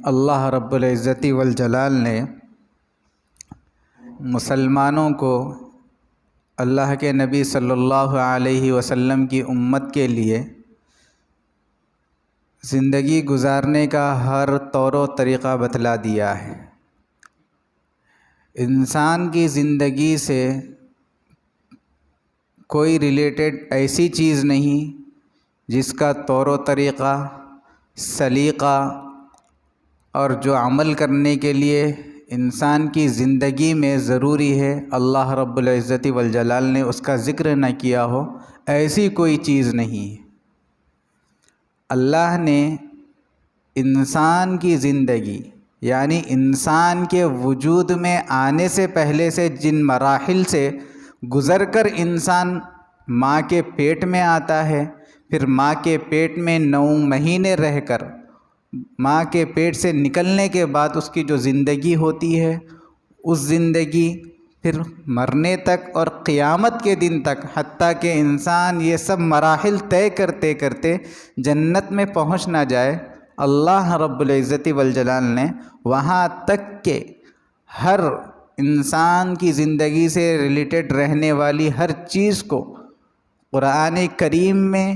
اللہ رب العزت والجلال نے مسلمانوں کو اللہ کے نبی صلی اللہ علیہ وسلم کی امت کے لیے زندگی گزارنے کا ہر طور و طریقہ بتلا دیا ہے۔ انسان کی زندگی سے کوئی ریلیٹڈ ایسی چیز نہیں جس کا طور و طریقہ، سلیقہ اور جو عمل کرنے کے لیے انسان کی زندگی میں ضروری ہے، اللہ رب العزت والجلال نے اس کا ذکر نہ کیا ہو، ایسی کوئی چیز نہیں ہے۔ اللہ نے انسان کی زندگی یعنی انسان کے وجود میں آنے سے پہلے سے جن مراحل سے گزر کر انسان ماں کے پیٹ میں آتا ہے، پھر ماں کے پیٹ میں 9 مہینے رہ کر ماں کے پیٹ سے نکلنے کے بعد اس کی جو زندگی ہوتی ہے، اس زندگی پھر مرنے تک اور قیامت کے دن تک، حتیٰ کہ انسان یہ سب مراحل طے کرتے کرتے جنت میں پہنچ نہ جائے، اللہ رب العزت والجلال نے وہاں تک کہ ہر انسان کی زندگی سے ریلیٹڈ رہنے والی ہر چیز کو قرآن کریم میں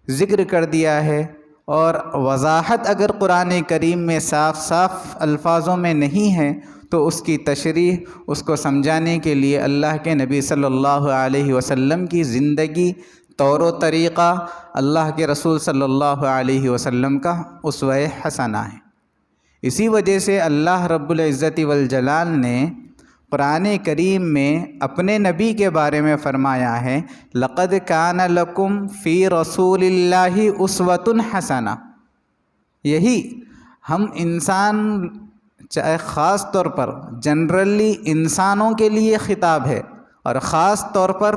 ذکر کر دیا ہے۔ اور وضاحت اگر قرآن کریم میں صاف صاف الفاظوں میں نہیں ہے تو اس کی تشریح، اس کو سمجھانے کے لیے اللہ کے نبی صلی اللہ علیہ وسلم کی زندگی، طور و طریقہ، اللہ کے رسول صلی اللہ علیہ وسلم کا اسوہ حسنہ ہے۔ اسی وجہ سے اللہ رب العزت والجلال نے قرآن کریم میں اپنے نبی کے بارے میں فرمایا ہے، لَقَدْ كَانَ لَكُمْ فِي رَسُولِ اللَّهِ أُسْوَةٌ حَسَنَةٌ۔ یہی ہم انسان، چاہے خاص طور پر جنرلی انسانوں کے لیے خطاب ہے، اور خاص طور پر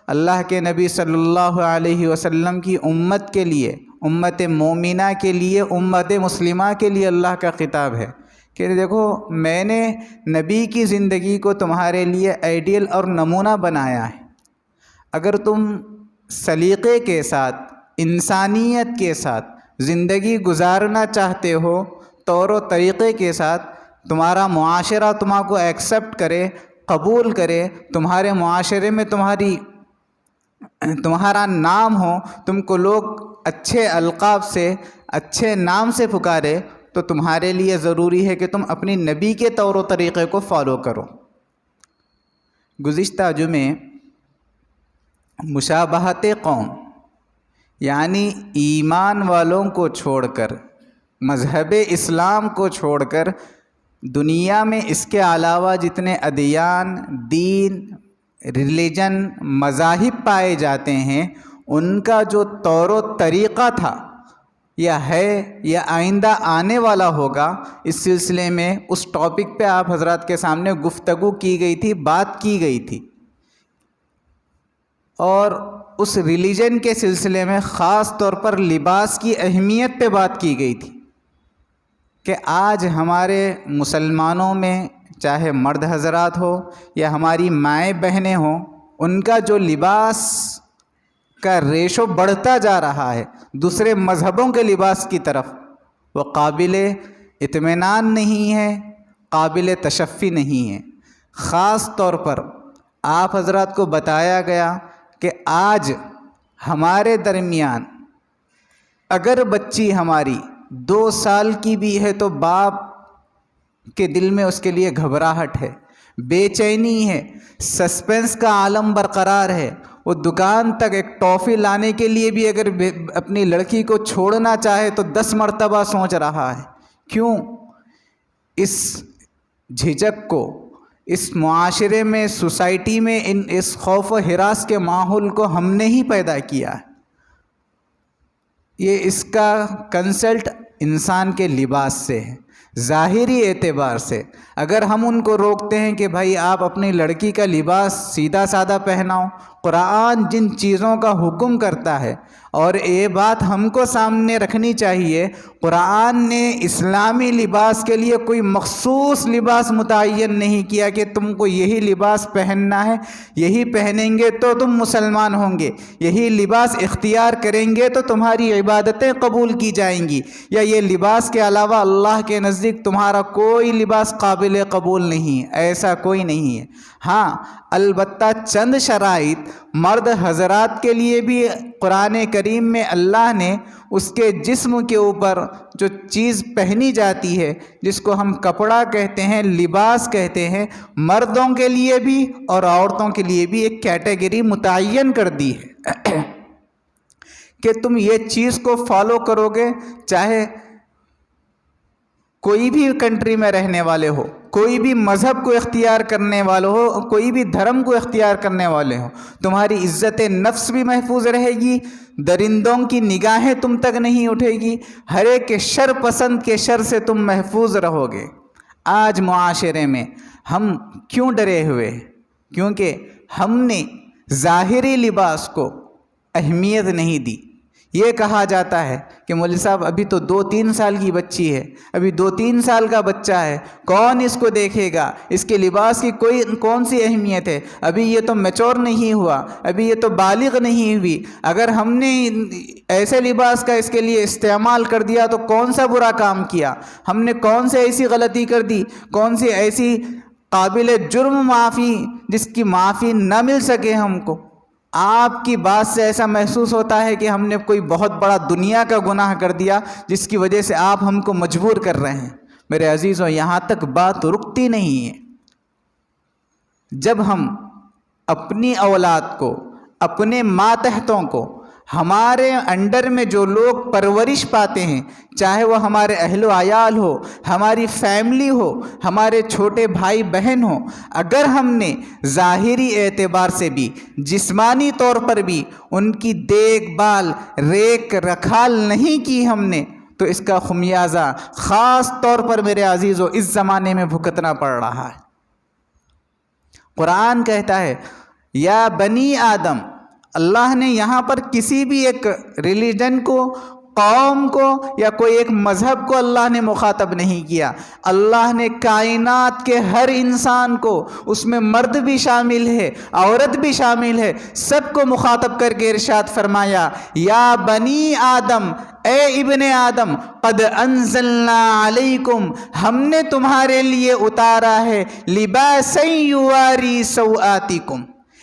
اللہ کے نبی صلی اللہ علیہ وسلم کی امت کے لیے، امت مومنہ کے لیے، امت مسلمہ کے لیے اللہ کا خطاب ہے کہ دیکھو میں نے نبی کی زندگی کو تمہارے لیے آئیڈیل اور نمونہ بنایا ہے۔ اگر تم سلیقے کے ساتھ، انسانیت کے ساتھ زندگی گزارنا چاہتے ہو، طور و طریقے کے ساتھ، تمہارا معاشرہ تمہارا کو ایکسیپٹ کرے، قبول کرے، تمہارے معاشرے میں تمہارا نام ہو، تم کو لوگ اچھے القاب سے، اچھے نام سے پکارے، تو تمہارے لیے ضروری ہے کہ تم اپنی نبی کے طور و طریقے کو فالو کرو۔ گزشتہ جمعے مشابہت قوم یعنی ایمان والوں کو چھوڑ کر، مذہب اسلام کو چھوڑ کر، دنیا میں اس کے علاوہ جتنے ادیان، دین، ریلیجن، مذاہب پائے جاتے ہیں، ان کا جو طور و طریقہ تھا یا ہے یا آئندہ آنے والا ہوگا، اس سلسلے میں اس ٹاپک پہ آپ حضرات کے سامنے گفتگو کی گئی تھی، بات کی گئی تھی، اور اس ریلیجن کے سلسلے میں خاص طور پر لباس کی اہمیت پہ بات کی گئی تھی کہ آج ہمارے مسلمانوں میں چاہے مرد حضرات ہو یا ہماری مائیں بہنیں ہوں، ان کا جو لباس کا ریشو بڑھتا جا رہا ہے دوسرے مذہبوں کے لباس کی طرف، وہ قابل اطمینان نہیں ہے، قابل تشفی نہیں ہے۔ خاص طور پر آپ حضرات کو بتایا گیا کہ آج ہمارے درمیان اگر بچی ہماری 2 سال کی بھی ہے تو باپ کے دل میں اس کے لیے گھبراہٹ ہے، بے چینی ہے، سسپنس کا عالم برقرار ہے۔ وہ دکان تک ایک ٹافی لانے کے لیے بھی اگر اپنی لڑکی کو چھوڑنا چاہے تو 10 مرتبہ سوچ رہا ہے۔ کیوں؟ اس جھجک کو، اس معاشرے میں، سوسائٹی میں اس خوف و ہراس کے ماحول کو ہم نے ہی پیدا کیا ہے۔ یہ اس کا کنسلٹ انسان کے لباس سے ہے، ظاہری اعتبار سے۔ اگر ہم ان کو روکتے ہیں کہ بھائی آپ اپنی لڑکی کا لباس سیدھا سادہ پہناؤ، قرآن جن چیزوں کا حکم کرتا ہے، اور یہ بات ہم کو سامنے رکھنی چاہیے، قرآن نے اسلامی لباس کے لیے کوئی مخصوص لباس متعین نہیں کیا کہ تم کو یہی لباس پہننا ہے، یہی پہنیں گے تو تم مسلمان ہوں گے، یہی لباس اختیار کریں گے تو تمہاری عبادتیں قبول کی جائیں گی، یا یہ لباس کے علاوہ اللہ کے نزدیک تمہارا کوئی لباس قابل قبول نہیں ہے، ایسا کوئی نہیں ہے۔ ہاں البتہ چند شرائط مرد حضرات کے لیے بھی قرآن کریم میں اللہ نے اس کے جسم کے اوپر جو چیز پہنی جاتی ہے، جس کو ہم کپڑا کہتے ہیں، لباس کہتے ہیں، مردوں کے لیے بھی اور عورتوں کے لیے بھی ایک کیٹیگری متعین کر دی ہے کہ تم یہ چیز کو فالو کرو گے، چاہے کوئی بھی کنٹری میں رہنے والے ہو، کوئی بھی مذہب کو اختیار کرنے والے ہو، کوئی بھی دھرم کو اختیار کرنے والے ہو، تمہاری عزت نفس بھی محفوظ رہے گی، درندوں کی نگاہیں تم تک نہیں اٹھے گی، ہر ایک کے شر پسند کے شر سے تم محفوظ رہو گے۔ آج معاشرے میں ہم کیوں ڈرے ہوئے؟ کیونکہ ہم نے ظاہری لباس کو اہمیت نہیں دی۔ یہ کہا جاتا ہے کہ مولوی صاحب ابھی تو 2-3 سال کی بچی ہے، ابھی 2-3 سال کا بچہ ہے، کون اس کو دیکھے گا، اس کے لباس کی کون سی اہمیت ہے، ابھی یہ تو میچور نہیں ہوا، ابھی یہ تو بالغ نہیں ہوئی، اگر ہم نے ایسے لباس کا اس کے لیے استعمال کر دیا تو کون سا برا کام کیا، ہم نے کون سے ایسی غلطی کر دی، کون سی ایسی قابل جرم معافی جس کی معافی نہ مل سکے ہم کو۔ آپ کی بات سے ایسا محسوس ہوتا ہے کہ ہم نے کوئی بہت بڑا دنیا کا گناہ کر دیا جس کی وجہ سے آپ ہم کو مجبور کر رہے ہیں۔ میرے عزیزوں، یہاں تک بات رکتی نہیں ہے۔ جب ہم اپنی اولاد کو، اپنے ماتحتوں کو، ہمارے انڈر میں جو لوگ پرورش پاتے ہیں، چاہے وہ ہمارے اہل و عیال ہو، ہماری فیملی ہو، ہمارے چھوٹے بھائی بہن ہو، اگر ہم نے ظاہری اعتبار سے بھی، جسمانی طور پر بھی ان کی دیکھ بھال، ریکھ رکھال نہیں کی ہم نے، تو اس کا خمیازہ خاص طور پر میرے عزیزو اس زمانے میں بھگتنا پڑ رہا ہے۔ قرآن کہتا ہے یا بنی آدم، اللہ نے یہاں پر کسی بھی ایک ریلیجن کو، قوم کو یا کوئی ایک مذہب کو اللہ نے مخاطب نہیں کیا، اللہ نے کائنات کے ہر انسان کو، اس میں مرد بھی شامل ہے، عورت بھی شامل ہے، سب کو مخاطب کر کے ارشاد فرمایا یا بنی آدم، اے ابن آدم، قد انزلنا علیکم، ہم نے تمہارے لیے اتارا ہے لباسا یواری سوآتکم،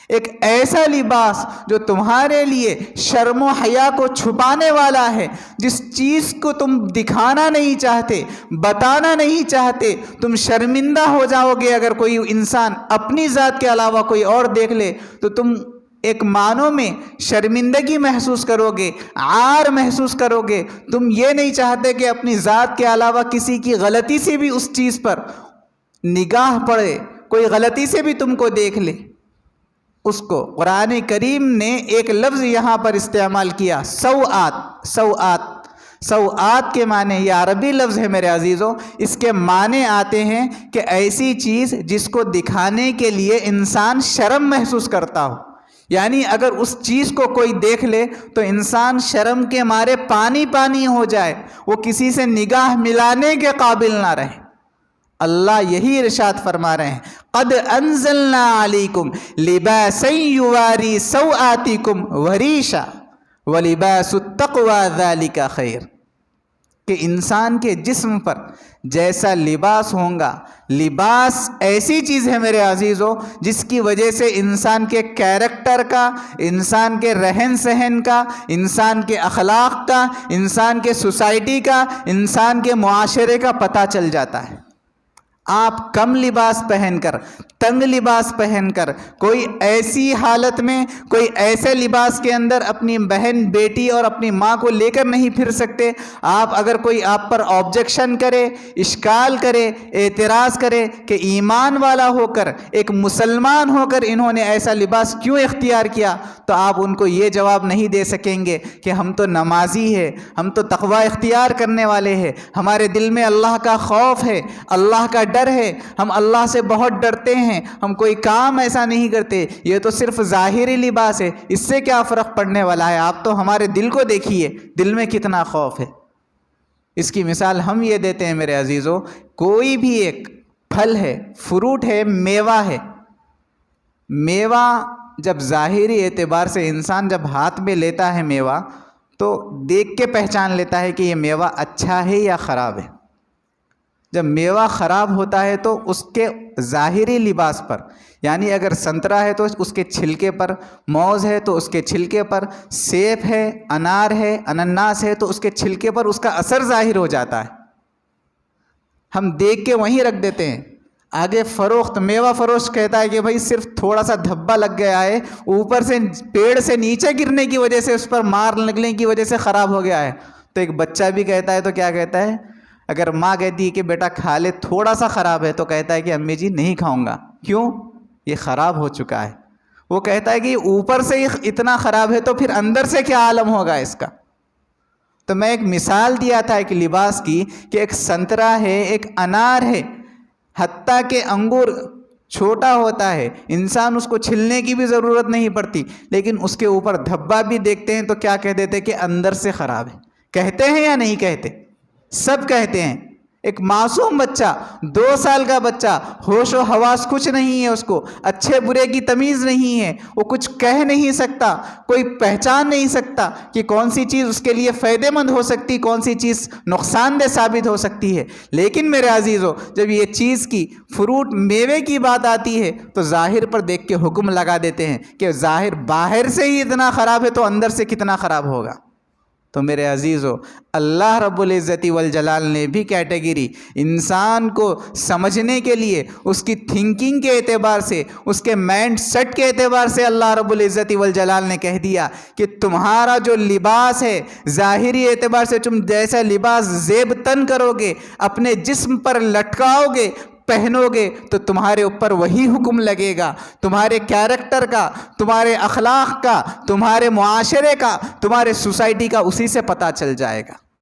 ایک ایسا لباس جو تمہارے لیے شرم و حیا کو چھپانے والا ہے، جس چیز کو تم دکھانا نہیں چاہتے، بتانا نہیں چاہتے، تم شرمندہ ہو جاؤ گے اگر کوئی انسان اپنی ذات کے علاوہ کوئی اور دیکھ لے تو تم ایک معنوں میں شرمندگی محسوس کرو گے، عار محسوس کرو گے، تم یہ نہیں چاہتے کہ اپنی ذات کے علاوہ کسی کی غلطی سے بھی اس چیز پر نگاہ پڑے، کوئی غلطی سے بھی تم کو دیکھ لے۔ اس کو قرآن کریم نے ایک لفظ یہاں پر استعمال کیا، سوآت۔ سوآت کے معنی، یہ عربی لفظ ہے میرے عزیزوں، اس کے معنی آتے ہیں کہ ایسی چیز جس کو دکھانے کے لیے انسان شرم محسوس کرتا ہو، یعنی اگر اس چیز کو کوئی دیکھ لے تو انسان شرم کے مارے پانی پانی ہو جائے، وہ کسی سے نگاہ ملانے کے قابل نہ رہے۔ اللہ یہی ارشاد فرما رہے ہیں قد انزلنا علیکم لباسا یواری سوآتکم وریشا ولباس التقوی ذالک خیر، کہ انسان کے جسم پر جیسا لباس ہوگا، لباس ایسی چیز ہے میرے عزیزو جس کی وجہ سے انسان کے کیریکٹر کا، انسان کے رہن سہن کا، انسان کے اخلاق کا، انسان کے سوسائٹی کا، انسان کے معاشرے کا پتہ چل جاتا ہے۔ آپ کم لباس پہن کر، تنگ لباس پہن کر، کوئی ایسی حالت میں، کوئی ایسے لباس کے اندر اپنی بہن، بیٹی اور اپنی ماں کو لے کر نہیں پھر سکتے۔ آپ اگر کوئی آپ پر آبجیکشن کرے، اشکال کرے، اعتراض کرے کہ ایمان والا ہو کر، ایک مسلمان ہو کر انہوں نے ایسا لباس کیوں اختیار کیا، تو آپ ان کو یہ جواب نہیں دے سکیں گے کہ ہم تو نمازی ہیں، ہم تو تقوی اختیار کرنے والے ہیں، ہمارے دل میں اللہ کا خوف ہے، اللہ کا ڈر ہے، ہم اللہ سے بہت ڈرتے ہیں، ہم کوئی کام ایسا نہیں کرتے، یہ تو صرف ظاہری لباس ہے، اس سے کیا فرق پڑنے والا ہے؟ آپ تو ہمارے دل کو دیکھیے، دل میں کتنا خوف ہے۔ اس کی مثال ہم یہ دیتے ہیں میرے عزیزوں، کوئی بھی ایک پھل ہے، فروٹ ہے، میوہ ہے، میوہ جب ظاہری اعتبار سے انسان جب ہاتھ میں لیتا ہے میوہ تو دیکھ کے پہچان لیتا ہے کہ یہ میوہ اچھا ہے یا خراب ہے۔ جب میوہ خراب ہوتا ہے تو اس کے ظاہری لباس پر، یعنی اگر سنترا ہے تو اس کے چھلکے پر، موز ہے تو اس کے چھلکے پر، سیب ہے، انار ہے، انناس ہے تو اس کے چھلکے پر اس کا اثر ظاہر ہو جاتا ہے، ہم دیکھ کے وہیں رکھ دیتے ہیں۔ آگے فروخت، میوہ فروش کہتا ہے کہ بھائی صرف تھوڑا سا دھبا لگ گیا ہے، اوپر سے پیڑ سے نیچے گرنے کی وجہ سے، اس پر مار لگنے کی وجہ سے خراب ہو گیا ہے۔ تو ایک بچہ بھی کہتا ہے تو کیا کہتا ہے؟ اگر ماں کہتی ہے کہ بیٹا کھا لے، تھوڑا سا خراب ہے، تو کہتا ہے کہ امی جی نہیں کھاؤں گا، کیوں؟ یہ خراب ہو چکا ہے۔ وہ کہتا ہے کہ اوپر سے ہی اتنا خراب ہے تو پھر اندر سے کیا عالم ہوگا اس کا؟ تو میں ایک مثال دیا تھا ایک لباس کی کہ ایک سنترا ہے، ایک انار ہے، حتیٰ کہ انگور چھوٹا ہوتا ہے، انسان اس کو چھلنے کی بھی ضرورت نہیں پڑتی، لیکن اس کے اوپر دھبا بھی دیکھتے ہیں تو کیا کہہ دیتے کہ اندر سے خراب ہے؟ کہتے ہیں یا نہیں کہتے؟ سب کہتے ہیں۔ ایک معصوم بچہ، 2 سال کا بچہ، ہوش و حواس کچھ نہیں ہے، اس کو اچھے برے کی تمیز نہیں ہے، وہ کچھ کہہ نہیں سکتا، کوئی پہچان نہیں سکتا کہ کون سی چیز اس کے لیے فائدہ مند ہو سکتی، کون سی چیز نقصان دہ ثابت ہو سکتی ہے۔ لیکن میرے عزیزو، جب یہ چیز کی، فروٹ میوے کی بات آتی ہے تو ظاہر پر دیکھ کے حکم لگا دیتے ہیں کہ ظاہر باہر سے ہی اتنا خراب ہے تو اندر سے کتنا خراب ہوگا۔ تو میرے عزیزو، اللہ رب العزت والجلال نے بھی کیٹیگری انسان کو سمجھنے کے لیے، اس کی تھنکنگ کے اعتبار سے، اس کے مائنڈ سیٹ کے اعتبار سے اللہ رب العزت والجلال نے کہہ دیا کہ تمہارا جو لباس ہے، ظاہری اعتبار سے تم جیسا لباس زیب تن کرو گے، اپنے جسم پر لٹکاؤ گے، پہنو گے، تو تمہارے اوپر وہی حکم لگے گا، تمہارے کیریکٹر کا، تمہارے اخلاق کا، تمہارے معاشرے کا، تمہارے سوسائٹی کا، اسی سے پتہ چل جائے گا۔